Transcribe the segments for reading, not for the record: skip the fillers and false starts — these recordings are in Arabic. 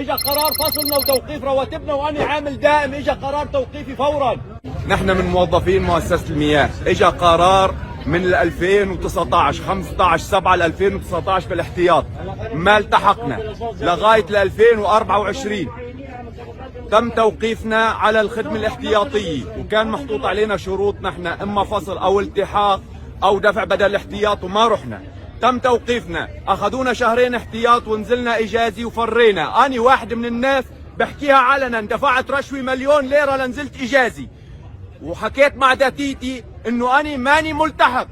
اجى قرار فصلنا وتوقيف رواتبنا، وانا عامل دائم اجى قرار توقيفي فورا. نحن من موظفين مؤسسة المياه، اجى قرار من 2019 15/7/2019 بالاحتياط، ما التحقنا لغاية 2024 تم توقيفنا على الخدمة الاحتياطية، وكان محطوط علينا شروط نحن اما فصل او التحاق او دفع بدل الاحتياط، وما رحنا. تم توقيفنا، اخذونا شهرين احتياط ونزلنا اجازي وفرينا. اني واحد من الناس بحكيها علنا، دفعت رشوة 1,000,000 ليرة لنزلت اجازي، وحكيت مع داتيتي انه اني ماني ملتحق.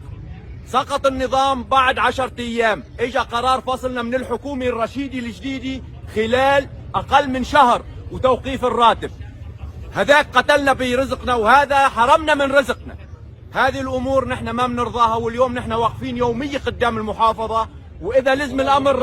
سقط النظام بعد 10 ايام، اجى قرار فصلنا من الحكومة الرشيدي الجديدي خلال اقل من شهر، وتوقيف الراتب. هذاك قتلنا برزقنا، وهذا حرمنا من رزقنا. هذه الامور نحن ما بنرضاها، واليوم نحن واقفين يوميا قدام المحافظة، واذا لزم الامر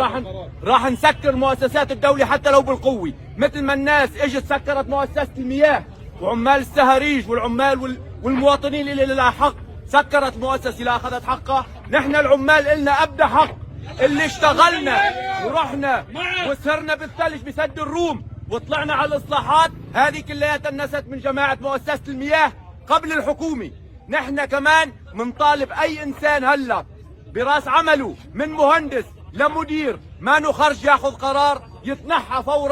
راح نسكر مؤسسات الدولة حتى لو بالقوة، مثل ما الناس اجت سكرت مؤسسة المياه وعمال السهريج والعمال والمواطنين اللي لها حق، سكرت المؤسسة اللي اخذت حقها. نحن العمال إلنا ابدا حق، اللي اشتغلنا ورحنا وسهرنا بالثلج بسد الروم وطلعنا على الاصلاحات، هذه كلياتها النست من جماعة مؤسسة المياه قبل الحكومة. نحن كمان منطالب اي انسان هلا براس عمله من مهندس لمدير ما خرج ياخذ قرار يتنحى فورا.